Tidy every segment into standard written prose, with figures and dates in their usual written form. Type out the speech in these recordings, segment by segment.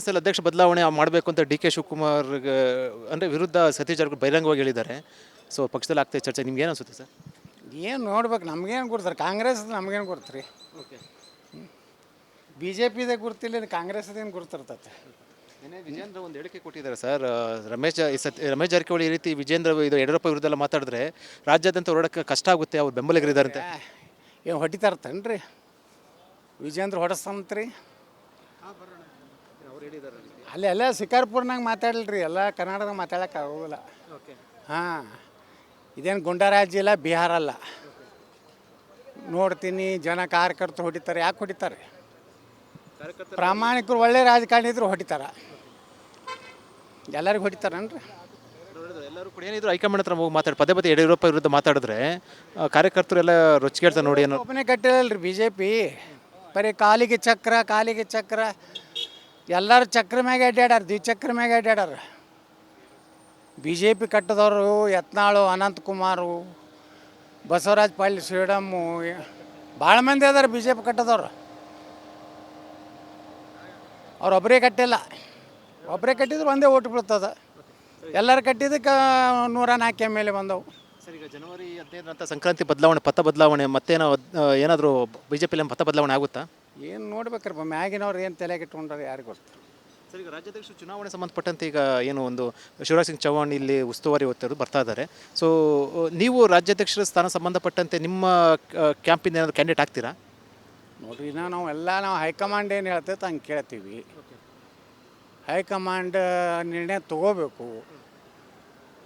ಪಕ್ಷದಲ್ಲಿ ಅಧ್ಯಕ್ಷ ಬದಲಾವಣೆ ಮಾಡಬೇಕು ಅಂತ ಡಿ ಕೆ ಶಿವಕುಮಾರ್ ಅಂದರೆ ವಿರುದ್ಧ ಸತೀಶ್ ಜಾರಕಿಹೊಳಿ ಬಹಿರಂಗವಾಗಿ ಹೇಳಿದ್ದಾರೆ. ಸೊ ಪಕ್ಷದಲ್ಲಿ ಆಗ್ತಾ ಚರ್ಚೆ ನಿಮ್ಗೆ ಏನು ಅನಿಸುತ್ತೆ ಸರ್? ಏನು ನೋಡ್ಬೇಕು, ನಮಗೇನು ಕೊಡ್ತಾರೆ ಕಾಂಗ್ರೆಸ್, ನಮಗೇನು ಕೊಡ್ತೀರಿ. ಓಕೆ. ಬಿ ಜೆ ಪಿದೇ ಗುರ್ತಿಲ್ಲ, ಕಾಂಗ್ರೆಸ್ದೇನು ಗುರ್ತಿರ್ತೈತೆ. ನಿನ್ನೆ ವಿಜೇಂದ್ರ ಒಂದು ಹೇಳಿಕೆ ಕೊಟ್ಟಿದ್ದಾರೆ ಸರ್. ರಮೇಶ್ ಜಾರಕಿಹೊಳಿ ಈ ರೀತಿ ವಿಜೇಂದ್ರ ಇದು ಯಡಿಯೂರಪ್ಪ ವಿರುದ್ಧ ಎಲ್ಲ ಮಾತಾಡಿದ್ರೆ ರಾಜ್ಯಾದ್ಯಂತ ಹೊರಡಕ್ಕೆ ಕಷ್ಟ ಆಗುತ್ತೆ, ಅವ್ರು ಬೆಂಬಲಿಗರಿದ್ದಾರಂತೆ. ಏನು ಹೊಡಿತಾರತ್ತೇನ್ರಿ ವಿಜೇಂದ್ರ ಹೊಡೆಸ್ತಂತ್ರಿ? ಅಲ್ಲೆಲ್ಲ ಶಿಕಾರ್ಪುರ್ನಾಗ ಮಾತಾಡಲ್ರಿ, ಎಲ್ಲ ಕರ್ನಾಟಕದಾಗ ಮಾತಾಡೋಕೆ ಆಗೋದಿಲ್ಲ. ಹಾಂ, ಇದೇನು ಗುಂಡಾರಾಜ್ಯ ಇಲ್ಲ, ಬಿಹಾರ ಅಲ್ಲ. ನೋಡ್ತೀನಿ ಜನ ಕಾರ್ಯಕರ್ತರು ಹೊಡಿತಾರೆ. ಯಾಕೆ ಹೊಡಿತಾರೆ? ಪ್ರಾಮಾಣಿಕರು ಒಳ್ಳೆ ರಾಜಕಾರಣಿ ಇದ್ರು ಹೊಡಿತಾರ. ಎಲ್ಲರಿಗೂ ಹೊಡಿತಾರನ್ರಿ? ಎಲ್ಲರೂ ಕೂಡ ಏನಿದ್ರು ಹೈಕಮಾಂಡ್ ಹತ್ರ ಹೋಗಿ ಮಾತಾಡಿ ಪದೇ ಪದೇ ಯಡಿಯೂರಪ್ಪ ವಿರುದ್ಧ ಮಾತಾಡಿದ್ರೆ ಕಾರ್ಯಕರ್ತರು ಎಲ್ಲ ರೊಚ್ಚಿಗೇಳ್ತಾರೆ ನೋಡಿ. ಏನೋ ಒಬ್ಬನೇ ಕಟ್ಟಿರಲ್ರಿ ಬಿ ಜೆ ಪಿ, ಬರೀ ಕಾಲಿಗೆ ಚಕ್ರ ಎಲ್ಲರೂ ಚಕ್ರ ಮ್ಯಾಗೆ ಅಡ್ಡಾಡ್ಯಾರ, ದ್ವಿಚಕ್ರ ಮ್ಯಾಗೆ ಅಡ್ಡಾಡ್ಯಾರ. ಬಿ ಜೆ ಪಿ ಕಟ್ಟದವರು ಯತ್ನಾಳು, ಅನಂತಕುಮಾರು, ಬಸವರಾಜ ಪಾಟೀಲ್, ಶ್ರೀಡಮ್ಮು, ಭಾಳ ಮಂದಿ ಅದಾರ ಬಿ ಜೆ ಪಿ ಕಟ್ಟದವ್ರು. ಅವ್ರೊಬ್ಬರೇ ಕಟ್ಟಿಲ್ಲ, ಒಬ್ಬರೇ ಕಟ್ಟಿದ್ರು ಒಂದೇ ಓಟು ಬೀಳ್ತದೆ. ಎಲ್ಲರೂ ಕಟ್ಟಿದ್ದಕ್ಕೆ 104 MLA ಬಂದವು. ಸರ್, ಈಗ ಜನವರಿ 15 ನಂತರ ಸಂಕ್ರಾಂತಿ ಬದಲಾವಣೆ, ಪಥ ಬದಲಾವಣೆ ಮತ್ತೇನೋ ಏನಾದರೂ ಬಿ ಜೆ ಪಿಯಲ್ಲಿ ಪಥ ಬದಲಾವಣೆ ಆಗುತ್ತಾ? ಏನು ನೋಡ್ಬೇಕ್ರಪ್ಪ, ಮ್ಯಾಗಿನವ್ರು ಏನು ತಲೆಗೆ ಇಟ್ಕೊಂಡ್ರೆ ಯಾರಿಗೆ ಗೊತ್ತು. ಸರ್, ಈಗ ರಾಜ್ಯಾಧ್ಯಕ್ಷರು ಚುನಾವಣೆ ಸಂಬಂಧಪಟ್ಟಂತೆ ಈಗ ಏನು ಒಂದು ಶಿವರಾಜ್ ಸಿಂಗ್ ಚೌಹಾಣ್ ಇಲ್ಲಿ ಉಸ್ತುವಾರಿ ಹೊತ್ತರು ಬರ್ತಾ ಇದ್ದಾರೆ. ಸೊ ನೀವು ರಾಜ್ಯಾಧ್ಯಕ್ಷರ ಸ್ಥಾನ ಸಂಬಂಧಪಟ್ಟಂತೆ ನಿಮ್ಮ ಕ್ಯಾಂಪಿಂದ ಏನಾದರೂ ಕ್ಯಾಂಡಿಡೇಟ್ ಆಗ್ತೀರಾ? ನೋಡ್ರಿ, ನಾವು ಹೈಕಮಾಂಡ್ ಏನು ಹೇಳ್ತೈತೆ ಹಂಗೆ ಕೇಳ್ತೀವಿ. ಹೈಕಮಾಂಡ್ ನಿರ್ಣಯ ತೊಗೋಬೇಕು.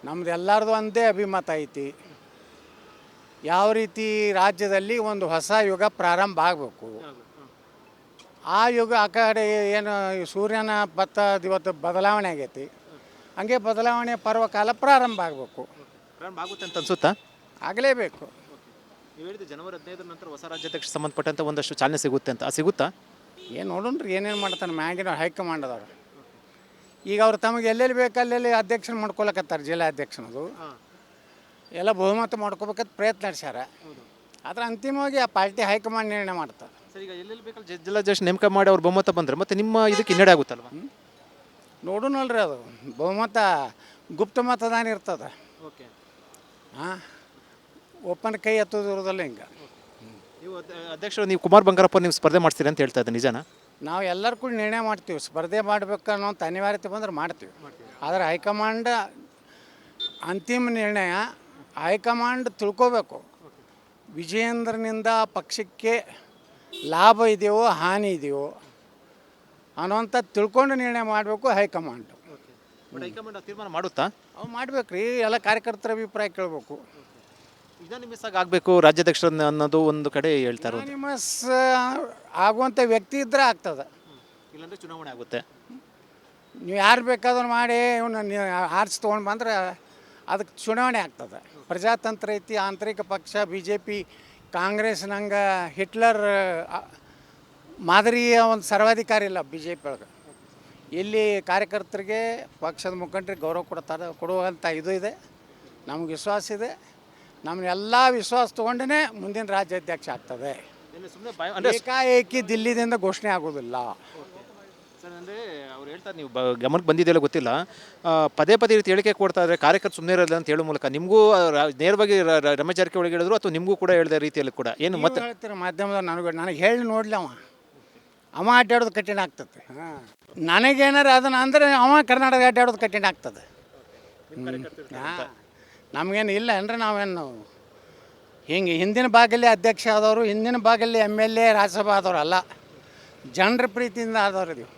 ನಮ್ದು ಎಲ್ಲರದು ಒಂದೇ ಅಭಿಮತ ಐತಿ. ಯಾವ ರೀತಿ ರಾಜ್ಯದಲ್ಲಿ ಒಂದು ಹೊಸ ಯುಗ ಪ್ರಾರಂಭ ಆಗಬೇಕು. ಆ ಯುಗ ಆ ಕಡೆ ಏನು ಸೂರ್ಯನ ಪಥದ ಇವತ್ತು ಬದಲಾವಣೆ ಆಗೈತಿ, ಹಂಗೆ ಬದಲಾವಣೆ ಪರ್ವಕಾಲ ಪ್ರಾರಂಭ ಆಗಬೇಕು. ಪ್ರಾರಂಭ ಆಗುತ್ತೆ ಅಂತ ಅನ್ಸುತ್ತಾ? ಆಗಲೇಬೇಕು. ನೀವು ಹೇಳಿದ್ದು ಜನವರಿ 15 ನಂತರ ಹೊಸ ರಾಜ್ಯಾಧ್ಯಕ್ಷ ಸಂಬಂಧಪಟ್ಟಂತೆ ಒಂದಷ್ಟು ಚಾಲನೆ ಸಿಗುತ್ತೆ ಅಂತ. ಸಿಗುತ್ತಾ? ಏನು ನೋಡೋಣ್ರಿ ಏನೇನು ಮಾಡ್ತಾನೆ ಮ್ಯಾಗಿನ ಹೈಕಮಾಂಡ್ ಅದಾರ. ಈಗ ಅವ್ರು ತಮಗೆ ಎಲ್ಲೆಲ್ಲಿ ಬೇಕಲ್ಲೆಲ್ಲಿ ಅಧ್ಯಕ್ಷನ ಮಾಡ್ಕೊಳಕತ್ತಾರೆ, ಜಿಲ್ಲಾ ಅಧ್ಯಕ್ಷನದು ಎಲ್ಲ ಬಹುಮತ ಮಾಡ್ಕೋಬೇಕಂತ ಪ್ರಯತ್ನ ನಡೆಸ್ಯಾರ. ಆದರೆ ಅಂತಿಮವಾಗಿ ಆ ಪಾರ್ಟಿ ಹೈಕಮಾಂಡ್ ನಿರ್ಣಯ ಮಾಡ್ತಾರೆ. ಸರ್, ಈಗ ಎಲ್ಲೆಲ್ಲಿ ಬೇಕಲ್ಲಿ ಜಿಲ್ಲಾಧ್ಯಕ್ಷ ನೇಮಕ ಮಾಡಿ ಅವ್ರು ಬಹುಮತ ಬಂದರೆ ಮತ್ತೆ ನಿಮ್ಮ ಇದಕ್ಕೆ ಹಿನ್ನಡೆ ಆಗುತ್ತಲ್ವ? ನೋಡೋಣಲ್ರಿ, ಅದು ಬಹುಮತ ಗುಪ್ತ ಮತದಾನ ಇರ್ತದೆ. ಓಕೆ. ಹಾಂ, ಓಪನ್ ಕೈ ಎತ್ತೋದು ಇರೋದಲ್ಲ. ಹಿಂಗೆ ನೀವು ಅಧ್ಯಕ್ಷರು ನೀವು ಕುಮಾರ್ ಬಂಗಾರಪ್ಪ ನೀವು ಸ್ಪರ್ಧೆ ಮಾಡ್ತೀರಿ ಅಂತ ಹೇಳ್ತಾ ಇದ್ದೆ, ನಿಜನಾ? ನಾವು ಎಲ್ಲರೂ ಕೂಡ ನಿರ್ಣಯ ಮಾಡ್ತೀವಿ, ಸ್ಪರ್ಧೆ ಮಾಡಬೇಕು ಅನ್ನೋಂಥ ಅನಿವಾರ್ಯತೆ ಬಂದ್ರೆ ಮಾಡ್ತೀವಿ. ಆದರೆ ಹೈಕಮಾಂಡ್ ಅಂತಿಮ ನಿರ್ಣಯ ಹೈಕಮಾಂಡ್ ತಿಳ್ಕೋಬೇಕು. ವಿಜಯೇಂದ್ರನಿಂದ ಪಕ್ಷಕ್ಕೆ ಲಾಭ ಇದೆಯೋ ಹಾನಿ ಇದೆಯೋ ಅನ್ನೋಂಥ ತಿಳ್ಕೊಂಡು ನಿರ್ಣಯ ಮಾಡಬೇಕು ಹೈಕಮಾಂಡ್. ಹೈಕಮಾಂಡ್ ತೀರ್ಮಾನ ಮಾಡುತ್ತಾ? ಅವು ಮಾಡ್ಬೇಕು ರೀ, ಎಲ್ಲ ಕಾರ್ಯಕರ್ತರ ಅಭಿಪ್ರಾಯ ಕೇಳಬೇಕು. ಯುನಾನಿಮಸ್ ಆಗಬೇಕು ರಾಜ್ಯಾಧ್ಯಕ್ಷರ ಅನ್ನೋದು ಒಂದು ಕಡೆ ಹೇಳ್ತಾರೆ. ಯುನಾನಿಮಸ್ ಆಗುವಂಥ ವ್ಯಕ್ತಿ ಇದ್ದರೆ ಆಗ್ತದೆ, ಇಲ್ಲಾಂದರೆ ಚುನಾವಣೆ ಆಗುತ್ತೆ. ನೀವು ಯಾರು ಬೇಕಾದ್ರೂ ಮಾಡಿ ಇವನ್ನ ಆರಿಸಿ ತೊಗೊಂಡು ಬಂದ್ರೆ ಅದಕ್ಕೆ ಚುನಾವಣೆ ಆಗ್ತದೆ. ಪ್ರಜಾತಂತ್ರ ಐತಿ, ಆಂತರಿಕ ಪಕ್ಷ. ಬಿ ಜೆ ಪಿ ಕಾಂಗ್ರೆಸ್ನಂಗೆ ಹಿಟ್ಲರ್ ಮಾದರಿಯ ಒಂದು ಸರ್ವಾಧಿಕಾರಿ ಇಲ್ಲ ಬಿ ಜೆ ಪಿ ಒಳಗೆ. ಇಲ್ಲಿ ಕಾರ್ಯಕರ್ತರಿಗೆ ಪಕ್ಷದ ಮುಖಂಡರಿಗೆ ಗೌರವ ಕೊಡುವಂಥ ಇದು ಇದೆ. ನಮ್ಗೆ ವಿಶ್ವಾಸ ಇದೆ. ನಮ್ಮನ್ನೆಲ್ಲ ವಿಶ್ವಾಸ ತೊಗೊಂಡೇ ಮುಂದಿನ ರಾಜ್ಯಾಧ್ಯಕ್ಷ ಆಗ್ತದೆ. ಏಕಾಏಕಿ ದಿಲ್ಲಿದಿಂದ ಘೋಷಣೆ ಆಗೋದಿಲ್ಲ. ಸರ್, ಅಂದರೆ ಅವ್ರು ಹೇಳ್ತಾರೆ, ನೀವು ಗಮನಕ್ಕೆ ಬಂದಿದೆಯಲ್ಲ ಗೊತ್ತಿಲ್ಲ, ಪದೇ ಪದೇ ರೀತಿ ಹೇಳಿಕೆ ಕೊಡ್ತಾ ಇದ್ದಾರೆ ಕಾರ್ಯಕರ್ತರು ಸುಮ್ಮನೆ ಇರೋಲ್ಲ ಅಂತ ಹೇಳೋ ಮೂಲಕ ನಿಮಗೂ ನೇರವಾಗಿ ರಮೇಶ್ ಜಾರಕಿಹೊಳಿ ಹೇಳಿದ್ರು ಅಥವಾ ನಿಮಗೂ ಕೂಡ ಹೇಳಿದ ರೀತಿಯಲ್ಲಿ ಕೂಡ ಏನು ಮತ್ತೆ ಹೇಳ್ತೀರ ಮಾಧ್ಯಮದ ನನಗೆ ಹೇಳಿ ನೋಡಲಿ. ಅವ ಅಡ್ಡಾಡೋದು ಕಠಿಣ ಆಗ್ತದೆ. ಹಾಂ, ನನಗೇನಾರು ಅದನ್ನು ಅಂದರೆ ಅವ ಕರ್ನಾಟಕ ಅಡ್ಡಾಡೋದು ಕಠಿಣ ಆಗ್ತದೆ. ಹಾಂ, ನಮಗೇನು ಇಲ್ಲ ಅಂದರೆ ನಾವೇನು ಹಿಂಗೆ ಹಿಂದಿನ ಭಾಗಲ್ಲಿ ಅಧ್ಯಕ್ಷ ಆದವರು, ಹಿಂದಿನ ಭಾಗಲ್ಲಿ MLA ರಾಜ್ಯಸಭಾ ಆದವರು ಅಲ್ಲ, ಜನರ ಪ್ರೀತಿಯಿಂದ ಆದವರು ಇದೀವಿ.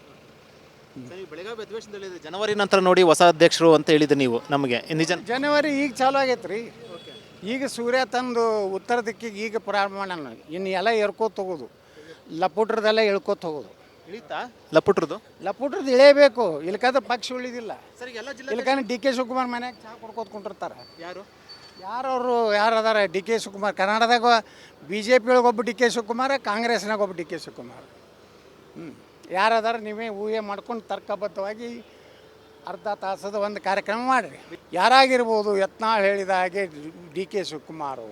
ಬೆಳಗಾವಿ ಅಧಿವೇಶನದಲ್ಲಿ ಜನವರಿ ನಂತರ ನೋಡಿ ಹೊಸ ಅಧ್ಯಕ್ಷರು ಅಂತ ಹೇಳಿದ್ದೆ ನೀವು ನಮಗೆ. ನಿಜ? ಜನವರಿ ಈಗ ಚಾಲು ಆಗೈತೆ ರೀ. ಈಗ ಸೂರ್ಯ ತಂದು ಉತ್ತರ ದಿಕ್ಕಿಗೆ ಈಗ ಪ್ರಾರಂಭ ಮಾಡೋಣ. ಇನ್ನು ಎಲ್ಲ ಎರ್ಕೋತ ಹೋಗೋದು, ಲಪುಟ್ರದೆಲ್ಲ ಇಳ್ಕೋತ ಹೋಗೋದು. ಇಳಿತಾ ಲಪುಟ್ರದ್ದು ಇಳಿಯಬೇಕು, ಇಲ್ಕಾದ್ರೆ ಪಕ್ಷ ಉಳಿದಿಲ್ಲ. ಸರಿ, ಎಲ್ಲ ಇಲ್ಕಂದ್ರೆ ಡಿ ಕೆ ಶಿವಕುಮಾರ್ ಮನ್ಯಾಗ ಚಹಾ ಕೊಡ್ಕೋತ ಕುಂಟಿರ್ತಾರೆ. ಯಾರು ಅದಾರ ಡಿ ಕೆ ಶಿವಕುಮಾರ್. ಕರ್ನಾಟಕದಾಗ ಬಿ ಜೆ ಪಿ ಒಳಗೆ ಒಬ್ಬ ಡಿ ಕೆ ಶಿವಕುಮಾರ್, ಕಾಂಗ್ರೆಸ್ನಾಗ ಒಬ್ಬ ಡಿ ಕೆ ಶಿವಕುಮಾರ್. ಯಾರದಾರ ನೀವೇ ಊಹೆ ಮಾಡ್ಕೊಂಡು ತರ್ಕಬದ್ಧವಾಗಿ ಅರ್ಧ ತಾಸದ ಒಂದು ಕಾರ್ಯಕ್ರಮ ಮಾಡಿರಿ. ಯಾರಾಗಿರ್ಬೋದು, ಯತ್ನಾಳ್ ಹೇಳಿದ ಹಾಗೆ ಡಿ ಕೆ ಶಿವಕುಮಾರು,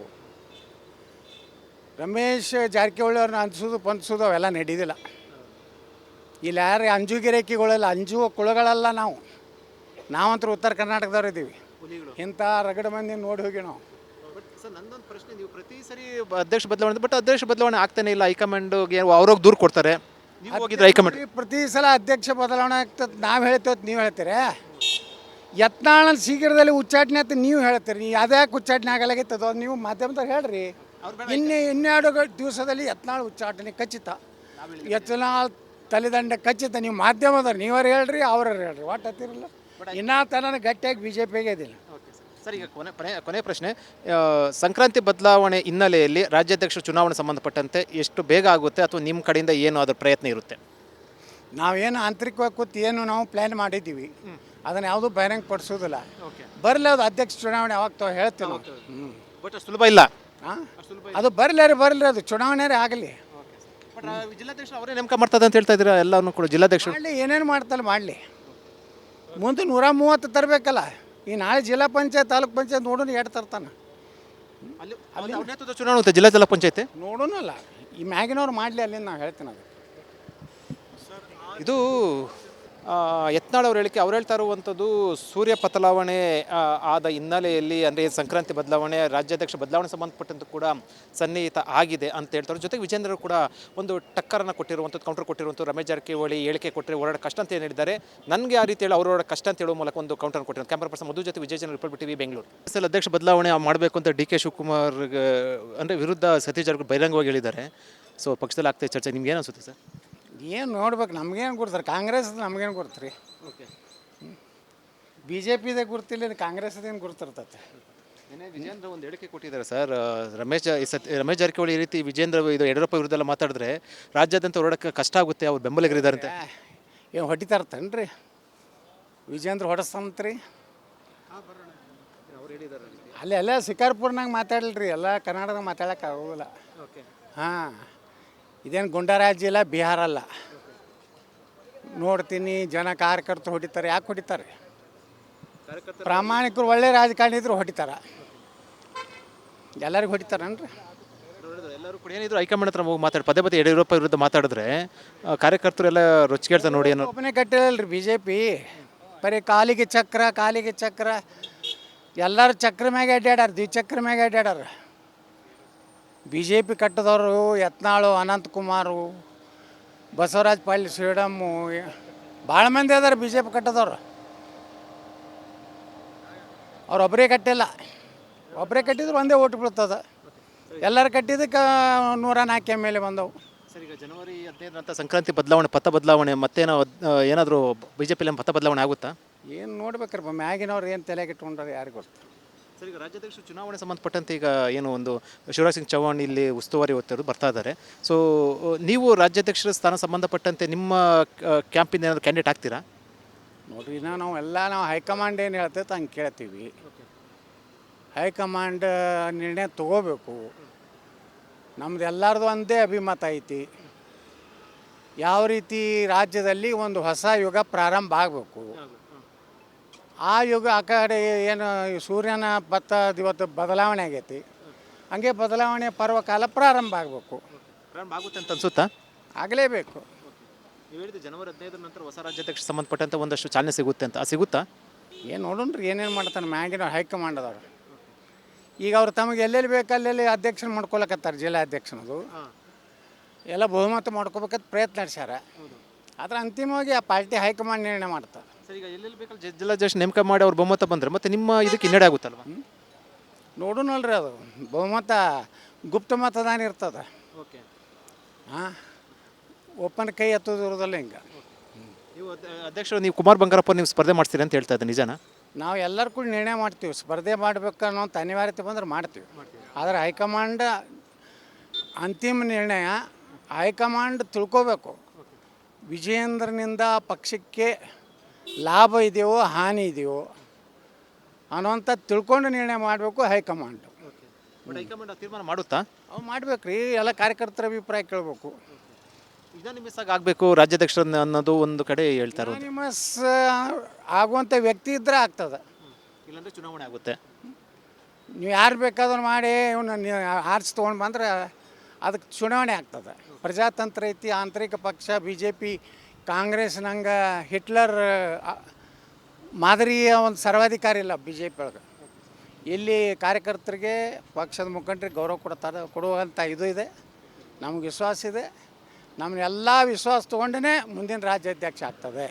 ರಮೇಶ್ ಜಾರಕಿಹೊಳಿ ಅವ್ರನ್ನ ಅನ್ಸೋದು ಪನ್ಸೋದು ಅವೆಲ್ಲ ನಡೀದಿಲ್ಲ. ಇಲ್ಲಿ ಯಾರು ಅಂಜುಗಿರೇಕಿಗಳೆಲ್ಲ ಅಂಜುವ ಕುಳಗಳಲ್ಲ ನಾವು. ನಾವಂತೂ ಉತ್ತರ ಕರ್ನಾಟಕದವ್ರು ಇದ್ದೀವಿ. ಇಂಥ ರಗಡ ಮಂದಿ ನೋಡಿ ಹೋಗಿ ನಾವು. ಸರ್ ನನ್ನೊಂದು ಪ್ರಶ್ನೆ, ನೀವು ಪ್ರತಿ ಸರಿ ಅಧ್ಯಕ್ಷ ಬದಲಾವಣೆ ಬಟ್ ಅಧ್ಯಕ್ಷ ಬದಲಾವಣೆ ಆಗ್ತಾನೆ ಇಲ್ಲ, ಹೈಕಮಾಂಡ್ಗೆ ಅವ್ರೋಗಿ ದೂರು ಕೊಡ್ತಾರೆ, ನೀವು ಹೋಗಿದ್ರೆ ಹೈಕಮಾಂಡ್ ಪ್ರತಿ ಸಲ ಅಧ್ಯಕ್ಷ ಬದಲಾವಣೆ ಆಗ್ತದೆ ನಾವು ಹೇಳ್ತೇವೆ, ನೀವು ಹೇಳ್ತೀರಿ. ಯತ್ನಾಳನ ಶೀಘ್ರದಲ್ಲಿ ಉಚ್ಚಾಟನೆ ಅಂತ ನೀವು ಹೇಳ್ತೀರಿ. ನೀವು ಅದ್ಯಾಕೆ ಉಚ್ಚಾಟನೆ ಆಗಲಾಗೈತದ ನೀವು ಮಾಧ್ಯಮದಾಗ ಹೇಳ್ರಿ. ಇನ್ನೆರಡು ದಿವಸದಲ್ಲಿ ಯತ್ನಾಳ್ ಉಚ್ಚಾಟನೆ ಖಚಿತ. ಯತ್ನಾಳ್ ತಲೆದಂಡ ಖಚಿತ. ನೀವು ಮಾಧ್ಯಮದವ್ರು ನೀವ್ರು ಹೇಳ್ರಿ, ಅವ್ರು ಹೇಳ್ರಿ, ಒಟ್ಟು ಹತ್ತಿರಲ್ಲ. ಇನ್ನೂ ತನಕ ಗಟ್ಟಿಯಾಗಿ BJPಗೆ ಇದಿಲ್ಲ. ಸರ್, ಈಗ ಕೊನೆ ಪ್ರಶ್ನೆ, ಸಂಕ್ರಾಂತಿ ಬದಲಾವಣೆ ಹಿನ್ನೆಲೆಯಲ್ಲಿ ರಾಜ್ಯಾಧ್ಯಕ್ಷ ಚುನಾವಣೆ ಸಂಬಂಧಪಟ್ಟಂತೆ ಎಷ್ಟು ಬೇಗ ಆಗುತ್ತೆ ಅಥವಾ ನಿಮ್ಮ ಕಡೆಯಿಂದ ಏನು ಅದರ ಪ್ರಯತ್ನ ಇರುತ್ತೆ? ನಾವೇನು ಆಂತರಿಕವಾಗಿ ಕೂತು ಏನು ನಾವು ಪ್ಲ್ಯಾನ್ ಮಾಡಿದ್ದೀವಿ, ಅದನ್ನು ಯಾವುದೂ ಬಹಿರಂಗ ಪಡಿಸೋದಿಲ್ಲ. ಬರಲಿ, ಅದು ಅಧ್ಯಕ್ಷ ಚುನಾವಣೆ ಯಾವಾಗ ಹೇಳ್ತೀವಿ. ಬಟ್ ಸುಲಭ ಇಲ್ಲ. ಅದು ಬರಲಿ, ಅದು ಚುನಾವಣೆ ಆಗಲಿ. ಜಿಲ್ಲಾಧ್ಯಕ್ಷರು ಅವರೇ ನೇಮಕ ಮಾಡ್ತದೆ ಅಂತ ಹೇಳ್ತಾ ಇದ್ದೀರಾ ಎಲ್ಲರೂ ಕೂಡ. ಜಿಲ್ಲಾಧ್ಯಕ್ಷರು ಮಾಡಲಿ, ಏನೇನು ಮಾಡ್ತಲ್ಲ ಮಾಡಲಿ. ಮುಂದೆ 130 ತರಬೇಕಲ್ಲ. ಈ ನಾಳೆ ಜಿಲ್ಲಾ ಪಂಚಾಯತ್ ತಾಲೂಕ್ ಪಂಚಾಯತ್ ನೋಡೋಣ ಎರಡು ತರ್ತಾನೆ. ನೇತೃತ್ವ ಚುನಾವಣೆ ಜಿಲ್ಲಾ ಪಂಚಾಯತಿ ನೋಡೋಣಲ್ಲ, ಈ ಮ್ಯಾಗಿನವ್ರು ಮಾಡಲಿ, ಅಲ್ಲಿಂದ ನಾವು ಹೇಳ್ತೀನಿ. ಅದು ಇದು ಯತ್ನಾಳ್ ಅವ್ರು ಹೇಳಿಕೆ. ಅವ್ರು ಹೇಳ್ತಾ ಇರುವಂಥದ್ದು ಸೂರ್ಯ ಬದಲಾವಣೆ ಆದ ಹಿನ್ನೆಲೆಯಲ್ಲಿ, ಅಂದರೆ ಸಂಕ್ರಾಂತಿ ಬದಲಾವಣೆ, ರಾಜ್ಯಾಧ್ಯಕ್ಷ ಬದಲಾವಣೆ ಸಂಬಂಧಪಟ್ಟಂತೆ ಕೂಡ ಸನ್ನಿಹಿತ ಆಗಿದೆ ಅಂತ ಹೇಳ್ತಾರೆ. ಜೊತೆಗೆ ವಿಜೇಂದ್ರ ಕೂಡ ಒಂದು ಟಕ್ಕರನ್ನು ಕೊಟ್ಟಿರುವಂಥದ್ದು, ಕೌಂಟರ್ ಕೊಟ್ಟಿರುವಂಥದ್ದು. ರಮೇಶ್ ಜಾರಕಿಹೊಳಿ ಹೇಳಿಕೆ ಕೊಟ್ಟರೆ ಓಡಾಡ ಕಷ್ಟ ಅಂತ ಏನು ಹೇಳಿದ್ದಾರೆ, ನನಗೆ ಆ ರೀತಿ ಹೇಳಿ ಅವರೋಡ ಕಷ್ಟ ಅಂತ ಹೇಳೋ ಮೂಲಕ ಒಂದು ಕೌಂಟರ್ ಕೊಟ್ಟಿರೋ. ಕ್ಯಾಮ್ರಾ ಪರ್ಸನ್ ಮಧು ಜೊತೆ ವಿಜಯ್ ಜನ, ರಿಪಬ್ಲಿಕ್ ಟಿವಿ, ಬೆಂಗಳೂರು. ಸರ್, ಅಧ್ಯಕ್ಷ ಬದಲಾವಣೆ ಮಾಡಬೇಕು ಅಂತ DK ಶಿವಕುಮಾರ್ ಅಂದರೆ ವಿರುದ್ಧ ಸತೀಶ್ ಜಾರಕಿಹೊಳಿ ಬಹಿರಂಗವಾಗಿ ಹೇಳಿದ್ದಾರೆ. ಸೊ ಪಕ್ಷದಲ್ಲಿ ಆಗ್ತಾ ಚರ್ಚೆ, ನಿಮ್ಗೆ ಏನು ಅನಿಸುತ್ತೆ ಸರ್? ಏನು ನೋಡ್ಬೇಕು, ನಮಗೇನು ಕೊಡ್ತಾರೆ? ಕಾಂಗ್ರೆಸ್ ನಮಗೇನು ಕೊಡ್ತೀರಿ? BJPದೇ ಗುರ್ತಿಲ್ಲ, ಕಾಂಗ್ರೆಸ್ದೇನು ಗುರ್ತಿರ್ತೈತೆ? ವಿಜೇಂದ್ರ ಒಂದು ಹೇಳಿಕೆ ಕೊಟ್ಟಿದ್ದಾರೆ ಸರ್. ರಮೇಶ್ ಜಾರಕಿಹೊಳಿ ಈ ರೀತಿ ವಿಜೇಂದ್ರ ಇದು ಯಡಿಯೂರಪ್ಪ ವಿರುದ್ಧ ಎಲ್ಲ ಮಾತಾಡಿದ್ರೆ ರಾಜ್ಯಾದ್ಯಂತ ಹೊರಡಕ್ಕೆ ಕಷ್ಟ ಆಗುತ್ತೆ, ಅವ್ರು ಬೆಂಬಲಿಗರಿದ್ದಾರಂತೆ. ಏನು ಹೊಡಿತಾರತ್ತೇನ್ರಿ ವಿಜೇಂದ್ರ? ಹೊಡೆಸ್ತಂತ್ರಿ ಅಲ್ಲೇ ಶಿಕಾರ್ಪುರ್ನಾಗ ಮಾತಾಡಲ್ರಿ, ಎಲ್ಲ ಕರ್ನಾಟಕದಾಗ ಮಾತಾಡೋಕೆ ಆಗೋದಿಲ್ಲ. ಹಾಂ, ಇದೇನು ಗುಂಡಾರಾಜ್ಯ ಇಲ್ಲ, ಬಿಹಾರ ಅಲ್ಲ. ನೋಡ್ತೀನಿ, ಜನ ಕಾರ್ಯಕರ್ತರು ಹೊಡಿತಾರೆ. ಯಾಕೆ ಹೊಡಿತಾರೆ? ಪ್ರಾಮಾಣಿಕರು ಒಳ್ಳೆ ರಾಜಕಾರಣಿ ಇದ್ರು ಹೊಡಿತಾರೆ. ಎಲ್ಲರಿಗೂ ಹೊಡಿತಾರನ್ರಿ? ಎಲ್ಲರೂ ಕೂಡ ಏನಿದ್ರು ಹೈಕಮಾಂಡ್ ಹತ್ರ ಹೋಗಿ ಮಾತಾಡಿ ಪದೇ ಯಡಿಯೂರಪ್ಪ ವಿರುದ್ಧ ಮಾತಾಡಿದ್ರೆ ಕಾರ್ಯಕರ್ತರು ಎಲ್ಲ ರೊಚ್ಚಿಗೆಳ್ತಾರೆ ನೋಡಿ. ಏನೋ ಒಬ್ಬನೇ ಕಟ್ಟಿರಲ್ರಿ BJP, ಬರೀ ಕಾಲಿಗೆ ಚಕ್ರ. ಎಲ್ಲರೂ ಚಕ್ರ ಮ್ಯಾಗೆ ಅಡ್ಡಾಡ್ಯಾರ, ದ್ವಿಚಕ್ರ ಮ್ಯಾಗೆ ಅಡ್ಡಾಡ್ಯಾರ. BJP ಕಟ್ಟದವರು ಯತ್ನಾಳು, ಅನಂತಕುಮಾರು, ಬಸವರಾಜ ಪಾಟೀಲ್, ಶ್ರೀಡಮ್ಮು, ಭಾಳ ಮಂದಿ ಅದಾರ BJP ಕಟ್ಟದವ್ರು. ಅವ್ರೊಬ್ಬರೇ ಕಟ್ಟಿಲ್ಲ. ಒಬ್ಬರೇ ಕಟ್ಟಿದ್ರು ಒಂದೇ ಓಟ್ ಬೀಳ್ತದೆ. ಎಲ್ಲರೂ ಕಟ್ಟಿದ್ದಕ್ಕೆ 104 MLA ಬಂದವು. ಸರ್, ಈಗ ಜನವರಿ 15 ನಂತರ ಸಂಕ್ರಾಂತಿ ಬದಲಾವಣೆ, ಪಥ ಬದಲಾವಣೆ, ಮತ್ತೇನೋ ಏನಾದರೂ BJPಯಲ್ಲಿ ಪಥ ಬದಲಾವಣೆ ಆಗುತ್ತಾ? ಏನು ನೋಡ್ಬೇಕ್ರಪ್ಪ, ಮ್ಯಾಗಿನವ್ರು ಏನು ತಲೆಗಿಟ್ಕೊಂಡ್ರೆ ಯಾರಿಗೆ ಗೊತ್ತು. ಸರ್, ಈಗ ರಾಜ್ಯಾಧ್ಯಕ್ಷ ಚುನಾವಣೆ ಸಂಬಂಧಪಟ್ಟಂತೆ ಈಗ ಏನು ಒಂದು ಶಿವರಾಜ್ ಸಿಂಗ್ ಚೌಹಾಣ್ ಇಲ್ಲಿ ಉಸ್ತುವಾರಿ ಹೊತ್ತರು ಬರ್ತಾ ಇದ್ದಾರೆ. ಸೊ ನೀವು ರಾಜ್ಯಾಧ್ಯಕ್ಷರ ಸ್ಥಾನ ಸಂಬಂಧಪಟ್ಟಂತೆ ನಿಮ್ಮ ಕ್ಯಾಂಪಿಂದ ಏನಾದರೂ ಕ್ಯಾಂಡಿಡೇಟ್ ಆಗ್ತೀರಾ? ನೋಡ್ರಿ, ನಾವು ಹೈಕಮಾಂಡ್ ಏನು ಹೇಳ್ತೈತೆ ಹಂಗೆ ಕೇಳ್ತೀವಿ. ಹೈಕಮಾಂಡ್ ನಿರ್ಣಯ ತೊಗೋಬೇಕು. ನಮ್ದು ಎಲ್ಲರದು ಒಂದೇ ಅಭಿಮತ ಐತಿ. ಯಾವ ರೀತಿ ರಾಜ್ಯದಲ್ಲಿ ಒಂದು ಹೊಸ ಯುಗ ಪ್ರಾರಂಭ ಆಗಬೇಕು. ಆ ಯುಗ ಆ ಕಡೆ ಏನು ಸೂರ್ಯನ ಇವತ್ತು ಬದಲಾವಣೆ ಆಗೈತಿ, ಹಂಗೆ ಬದಲಾವಣೆ ಪರ್ವಕಾಲ ಪ್ರಾರಂಭ ಆಗಬೇಕು. ಪ್ರಾರಂಭ ಆಗುತ್ತೆ ಅಂತ ಅನ್ಸುತ್ತಾ? ಆಗಲೇಬೇಕು. ನೀವು ಹೇಳಿದ ಜನವರಿ 15 ನಂತರ ಹೊಸ ರಾಜ್ಯಾಧ್ಯಕ್ಷ ಸಂಬಂಧಪಟ್ಟಂತೆ ಒಂದಷ್ಟು ಚಾಲನೆ ಸಿಗುತ್ತೆ ಅಂತ. ಸಿಗುತ್ತಾ? ಏನು ನೋಡೋಣ್ರಿ, ಏನೇನು ಮಾಡ್ತಾನೆ ಮ್ಯಾಗಿನ ಹೈಕಮಾಂಡ್ ಅದವ್ರು. ಈಗ ಅವ್ರು ತಮಗೆ ಎಲ್ಲೆಲ್ಲಿ ಬೇಕು ಅಲ್ಲೆಲ್ಲಿ ಅಧ್ಯಕ್ಷನ ಮಾಡ್ಕೊಳಕತ್ತಾರೆ. ಜಿಲ್ಲಾ ಅಧ್ಯಕ್ಷನದು ಎಲ್ಲ ಬಹುಮತ ಮಾಡ್ಕೋಬೇಕಂತ ಪ್ರಯತ್ನ ನಡೆಸ್ಯಾರ. ಆದರೆ ಅಂತಿಮವಾಗಿ ಆ ಪಾರ್ಟಿ ಹೈಕಮಾಂಡ್ ನಿರ್ಣಯ ಮಾಡ್ತಾರೆ. ಸರ್, ಈಗ ಎಲ್ಲೆಲ್ಲಿ ಬೇಕಲ್ಲಿ ಜಿಲ್ಲಾಧ್ಯಕ್ಷ ನೇಮಕ ಮಾಡಿ ಅವ್ರು ಬಹುಮತ ಬಂದರೆ ಮತ್ತೆ ನಿಮ್ಮ ಇದಕ್ಕೆ ಹಿನ್ನಡೆ ಆಗುತ್ತಲ್ವ? ನೋಡೋಣಲ್ರಿ, ಅದು ಬಹುಮತ ಗುಪ್ತ ಮತದಾನ ಇರ್ತದೆ. ಹಾಂ, ಓಪನ್ ಕೈ ಎತ್ತೋದು ಇರೋದಲ್ಲ. ಹಿಂಗೆ ನೀವು ಅಧ್ಯಕ್ಷರು, ನೀವು ಕುಮಾರ್ ಬಂಗಾರಪ್ಪ ನೀವು ಸ್ಪರ್ಧೆ ಮಾಡ್ತೀರಿ ಅಂತ ಹೇಳ್ತಾ ಇದ್ದೆ, ನಿಜನಾ? ನಾವು ಎಲ್ಲರೂ ಕೂಡ ನಿರ್ಣಯ ಮಾಡ್ತೀವಿ. ಸ್ಪರ್ಧೆ ಮಾಡಬೇಕು ಅನ್ನೋ ಅನಿವಾರ್ಯತೆ ಬಂದ್ರೆ ಮಾಡ್ತೀವಿ. ಆದರೆ ಹೈಕಮಾಂಡ್ ಅಂತಿಮ ನಿರ್ಣಯ ಹೈಕಮಾಂಡ್ ತಿಳ್ಕೋಬೇಕು. ವಿಜಯೇಂದ್ರನಿಂದ ಪಕ್ಷಕ್ಕೆ ಲಾಭ ಇದೆಯೋ ಹಾನಿ ಇದೆಯೋ ಅನ್ನೋಂಥ ತಿಳ್ಕೊಂಡು ನಿರ್ಣಯ ಮಾಡಬೇಕು ಹೈಕಮಾಂಡ್. ಹೈಕಮಾಂಡ್ ತೀರ್ಮಾನ ಮಾಡುತ್ತಾ? ಅವು ಮಾಡ್ಬೇಕು ರೀ. ಎಲ್ಲ ಕಾರ್ಯಕರ್ತರ ಅಭಿಪ್ರಾಯ ಕೇಳಬೇಕು. ಯುನಾನಿಮಸ್ ಆಗಬೇಕು ರಾಜ್ಯಾಧ್ಯಕ್ಷ ಅನ್ನೋದು ಒಂದು ಕಡೆ ಹೇಳ್ತಾರೆ. ಯುನಾನಿಮಸ್ ಆಗುವಂಥ ವ್ಯಕ್ತಿ ಇದ್ದರೆ ಆಗ್ತದೆ, ಇಲ್ಲಾಂದರೆ ಚುನಾವಣೆ ಆಗುತ್ತೆ. ನೀವು ಯಾರು ಬೇಕಾದ್ರೂ ಮಾಡಿ ಇವನ್ನ ಆರಿಸಿ ತೊಗೊಂಡು ಬಂದ್ರೆ ಅದಕ್ಕೆ ಚುನಾವಣೆ ಆಗ್ತದೆ. ಪ್ರಜಾತಂತ್ರ ಐತಿ, ಆಂತರಿಕ ಪಕ್ಷ BJP ಕಾಂಗ್ರೆಸ್ ನಂಗೆ ಹಿಟ್ಲರ್ ಮಾದರಿಯ ಒಂದು ಸರ್ವಾಧಿಕಾರಿ ಇಲ್ಲ ಬಿ ಜೆ ಪಿ ಒಳಗೆ. ಇಲ್ಲಿ ಕಾರ್ಯಕರ್ತರಿಗೆ ಪಕ್ಷದ ಮುಖಂಡರಿಗೆ ಗೌರವ ಕೊಡುವಂಥ ಇದು ಇದೆ. ನಮ್ಗೆ ವಿಶ್ವಾಸ ಇದೆ. ನಮ್ಮನ್ನೆಲ್ಲ ವಿಶ್ವಾಸ ತೊಗೊಂಡೇ ಮುಂದಿನ ರಾಜ್ಯಾಧ್ಯಕ್ಷ ಆಗ್ತದೆ.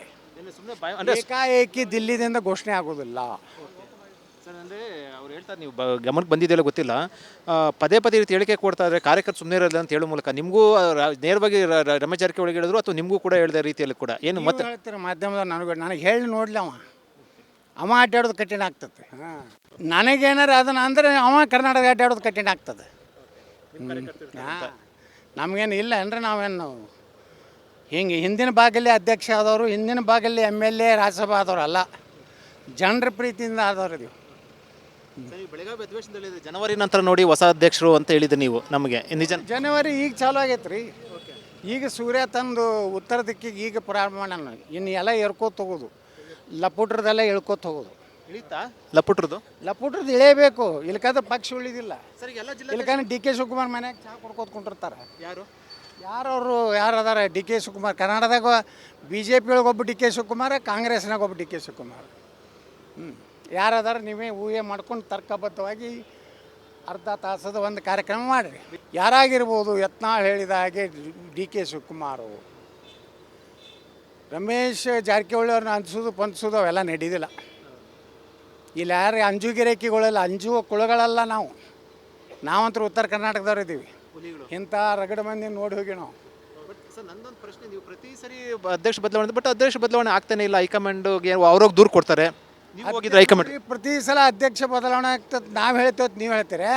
ಅಂದರೆ ಏಕಾಏಕಿ ದಿಲ್ಲಿದಿಂದ ಘೋಷಣೆ ಆಗೋದಿಲ್ಲ. ಸರ್ ಅಂದರೆ ಅವ್ರು ಹೇಳ್ತಾರೆ ನೀವು ಗಮನಕ್ಕೆ ಬಂದಿದೆಯಲ್ಲ ಗೊತ್ತಿಲ್ಲ, ಪದೇ ಪದೇ ಈ ರೀತಿ ಹೇಳಿಕೆ ಕೊಡ್ತಾ ಇದ್ದಾರೆ ಕಾರ್ಯಕರ್ತರು ಸುಮ್ಮನೆ ಇರೋಲ್ಲ ಅಂತ ಹೇಳೋ ಮೂಲಕ ನಿಮಗೂ ನೇರವಾಗಿ ರಮೇಶ್ ಜಾರಕಿಹೊಳಿ ಹೇಳಿದ್ರು ಅಥವಾ ನಿಮಗೂ ಕೂಡ ಹೇಳಿದ ರೀತಿಯಲ್ಲಿ ಕೂಡ ಏನು ಮತ್ತೆ ಹೇಳ್ತೀರ ಮಾಧ್ಯಮದವ್ರು ನನಗೆ ಹೇಳಿ ನೋಡ್ಲಿ ಅವ ಅಡ್ಡಾಡೋದು ಕಠಿಣ ಆಗ್ತದೆ. ನನಗೇನಾರು ಅದನ್ನು ಅಂದರೆ ಅವ ಕರ್ನಾಟಕ ಅಡ್ಡಾಡೋದು ಕಠಿಣ ಆಗ್ತದೆ. ನಮಗೇನು ಇಲ್ಲ ಅಂದರೆ ನಾವೇನು ಹಿಂಗೆ ಹಿಂದಿನ ಭಾಗಲ್ಲಿ ಅಧ್ಯಕ್ಷ ಆದವರು, ಹಿಂದಿನ ಭಾಗಲ್ಲಿ MLA ರಾಜ್ಯಸಭಾ ಆದವರು ಅಲ್ಲ, ಜನರ ಪ್ರೀತಿಯಿಂದ ಆದವರು ಇದೀವಿ. ಬೆಳಗಾವಿ ಅಧಿವೇಶನದಲ್ಲಿ ಜನವರಿ ನಂತರ ನೋಡಿ ಹೊಸ ಅಧ್ಯಕ್ಷರು ಅಂತ ಹೇಳಿದ್ದು ನೀವು ನಮಗೆ ನಿಜ. ಜನವರಿ ಈಗ ಚಾಲು ಆಗೈತೆ ರೀ. ಈಗ ಸೂರ್ಯ ತಂದು ಉತ್ತರ ದಿಕ್ಕಿಗೆ ಈಗ ಪ್ರಾರಂಭ ಮಾಡೋಣ. ಇನ್ನು ಎಲ್ಲ ಎರ್ಕೋತ ಹೋಗೋದು, ಲಪುಟ್ರದೆಲ್ಲ ಇಳ್ಕೋತ ಹೋಗೋದು. ಇಳಿತಾ ಲಪುಟ್ರದ್ದು ಇಳಿಯಬೇಕು, ಇಲ್ಕಾದ್ರೆ ಪಕ್ಷ ಉಳಿದಿಲ್ಲ. ಸರಿ, ಎಲ್ಲ ಜಿಲ್ಲೆ ಇಲ್ಕಂದ್ರೆ DK ಶಿವಕುಮಾರ್ ಮನ್ಯಾಗ ಚಹಾ ಕೊಡ್ಕೋತ ಕುಂಟಿರ್ತಾರೆ. ಯಾರು ಯಾರು ಅದಾರ DK ಶಿವಕುಮಾರ್. ಕರ್ನಾಟಕದಾಗ BJP ಒಳಗೆ ಒಬ್ಬ DK ಶಿವಕುಮಾರ, ಕಾಂಗ್ರೆಸ್ನಾಗ ಒಬ್ಬ DK ಶಿವಕುಮಾರ್. ಯಾರು ಅದಾರ ನೀವೇ ಊಹೆ ಮಾಡ್ಕೊಂಡು ತರ್ಕಬದ್ಧವಾಗಿ ಅರ್ಧ ತಾಸದ ಒಂದು ಕಾರ್ಯಕ್ರಮ ಮಾಡಿರಿ. ಯಾರಾಗಿರ್ಬೋದು, ಯತ್ನಾಳ್ ಹೇಳಿದ ಹಾಗೆ DK ಶಿವಕುಮಾರು, ರಮೇಶ್ ಜಾರಕಿಹೊಳಿ ಅವ್ರನ್ನ ಪಂದಿಸೋದು ಅವೆಲ್ಲ ನಡೀದಿಲ್ಲ. ಇಲ್ಲಿ ಯಾರು ಅಂಜುಗಿರೇಕಿಗಳೆಲ್ಲ ಅಂಜುವ ಕುಳಗಳಲ್ಲ ನಾವಂತೂ ಉತ್ತರ ಕರ್ನಾಟಕದವ್ರು ಇದ್ದೀವಿ. ಇಂಥ ರಗಡ ಮಂದಿ ನೋಡಿ ಹೋಗಿ ನಾವು. ಸರ್, ನನ್ನೊಂದು ಪ್ರಶ್ನೆ, ನೀವು ಪ್ರತಿ ಸರಿ ಅಧ್ಯಕ್ಷ ಬದಲಾವಣೆ ಅಧ್ಯಕ್ಷ ಬದಲಾವಣೆ ಆಗ್ತಾನೆ ಇಲ್ಲ, ಹೈಕಮಾಂಡ್ಗೆ ಅವ್ರಿಗೆ ದೂರು ಕೊಡ್ತಾರೆ, ನೀವು ಹೋಗಿದ್ರೆ ಹೈಕಮಾಂಡ್ ಪ್ರತಿ ಸಲ ಅಧ್ಯಕ್ಷ ಬದಲಾವಣೆ ಆಗ್ತದೆ ನಾವು ಹೇಳ್ತೇವೆ, ನೀವು ಹೇಳ್ತೀರಿ.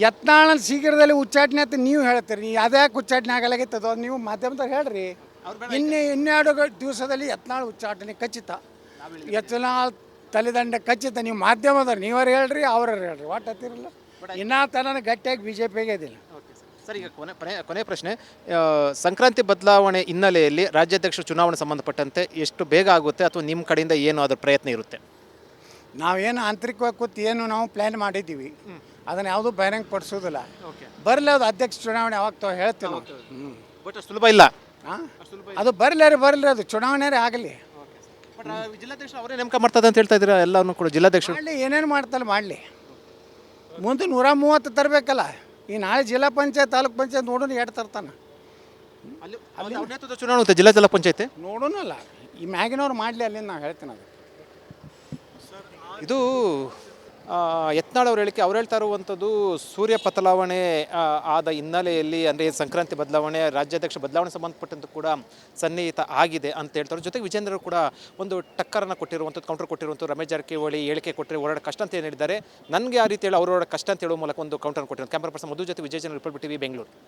ಯತ್ನಾಳ್ ಶೀಘ್ರದಲ್ಲಿ ಉಚ್ಚಾಟನೆ ಅಂತ ನೀವು ಹೇಳ್ತೀರಿ. ನೀವು ಅದ್ಯಾಕೆ ಉಚ್ಚಾಟನೆ ಆಗಲಾಗಿತ್ತದೋ ನೀವು ಮಾಧ್ಯಮದಾಗ ಹೇಳ್ರಿ. ಇನ್ನೆರಡು ದಿವಸದಲ್ಲಿ ಯತ್ನಾಳ್ ಉಚ್ಚಾಟನೆ ಖಚಿತ, ಯತ್ನಾಳ್ ತಲೆದಂಡ ಖಚಿತ. ನೀವು ಮಾಧ್ಯಮದವ್ರು ನೀವ್ರು ಹೇಳ್ರಿ, ಅವ್ರು ಹೇಳ್ರಿ, ಒಟ್ಟು ಹತ್ತಿರಲ್ಲ. ಇನ್ನೂ ತನಕ ಗಟ್ಟಿಯಾಗಿ BJPಗೆ ಇದಿಲ್ಲ. ಸರ್, ಈಗ ಕೊನೆ ಪ್ರಶ್ನೆ, ಸಂಕ್ರಾಂತಿ ಬದಲಾವಣೆ ಹಿನ್ನೆಲೆಯಲ್ಲಿ ರಾಜ್ಯಾಧ್ಯಕ್ಷ ಚುನಾವಣೆ ಸಂಬಂಧಪಟ್ಟಂತೆ ಎಷ್ಟು ಬೇಗ ಆಗುತ್ತೆ ಅಥವಾ ನಿಮ್ಮ ಕಡೆಯಿಂದ ಏನು ಅದರ ಪ್ರಯತ್ನ ಇರುತ್ತೆ? ನಾವೇನು ಆಂತರಿಕವಾಗಿ ಕೂತು ಏನು ನಾವು ಪ್ಲ್ಯಾನ್ ಮಾಡಿದ್ದೀವಿ, ಅದನ್ನು ಯಾವುದೂ ಬಹಿರಂಗ ಪಡಿಸೋದಿಲ್ಲ. ಬರಲಿ, ಅದು ಅಧ್ಯಕ್ಷ ಚುನಾವಣೆ ಯಾವಾಗ ಹೇಳ್ತೀವಿ ನಾವು. ಬಟ್ ಸುಲಭ ಇಲ್ಲ. ಅದು ಬರಲಿ, ಅದು ಚುನಾವಣೆ ಆಗಲಿ. ಜಿಲ್ಲಾಧ್ಯಕ್ಷ ಅವರೇ ನೇಮಕ ಮಾಡ್ತದೆ ಅಂತ ಹೇಳ್ತಾ ಇದ್ದೀರಾ ಎಲ್ಲರೂ ಕೂಡ. ಜಿಲ್ಲಾಧ್ಯಕ್ಷರು ಮಾಡಲಿ, ಏನೇನು ಮಾಡ್ತಾರೆ ಮಾಡಲಿ. ಮುಂದೆ 130 ತರಬೇಕಲ್ಲ. ಈ ನಾಳೆ ಜಿಲ್ಲಾ ಪಂಚಾಯತ್ ತಾಲೂಕ್ ಪಂಚಾಯತ್ ನೋಡೋಣ ಎಷ್ಟು ತರ್ತಾನೆ. ಚುನಾವಣೆ ಜಿಲ್ಲಾ ಪಂಚಾಯತ್ ನೋಡೋಣಲ್ಲ, ಈ ಮ್ಯಾಗಿನವ್ರು ಮಾಡಲಿ, ಅಲ್ಲಿಂದ ನಾವು ಹೇಳ್ತೀನಿ. ಅದು ಇದು ಯತ್ನಾಳ್ ಅವ್ರ ಹೇಳಿಕೆ. ಅವ್ರು ಹೇಳ್ತಾ ಇರುವಂಥದ್ದು ಸೂರ್ಯ ಬದಲಾವಣೆ ಆದ ಹಿನ್ನೆಲೆಯಲ್ಲಿ, ಅಂದರೆ ಸಂಕ್ರಾಂತಿ ಬದಲಾವಣೆ, ರಾಜ್ಯಾಧ್ಯಕ್ಷ ಬದಲಾವಣೆ ಸಂಬಂಧಪಟ್ಟಂತೆ ಕೂಡ ಸನ್ನಿಹಿತ ಆಗಿದೆ ಅಂತ ಹೇಳ್ತಾರೆ. ಜೊತೆಗೆ ವಿಜೇಂದ್ರ ಕೂಡ ಒಂದು ಟಕ್ಕರನ್ನು ಕೊಟ್ಟಿರುವಂಥದ್ದು, ಕೌಂಟರ್ ಕೊಟ್ಟಿರುವಂಥದ್ದು. ರಮೇಶ್ ಜಾರಕಿಹೊಳಿ ಹೇಳಿಕೆ ಕೊಟ್ಟರೆ ಓಡಾಡ ಕಷ್ಟ ಅಂತ ಏನು ಹೇಳಿದ್ದಾರೆ, ನನಗೆ ಆ ರೀತಿ ಹೇಳಿ ಅವ್ರ ಕಷ್ಟ ಅಂತ ಹೇಳುವ ಮೂಲಕ ಒಂದು ಕೌಂಟರ್ ಕೊಟ್ಟಿರೋದು. ಕ್ಯಾಮ್ರಾ ಪರ್ಸನ್ ಮಧು ಜೊತೆ ವಿಜಯ್ ಜನ, ರಿಪಬ್ಲಿಕ್ TV, ಬೆಂಗಳೂರು.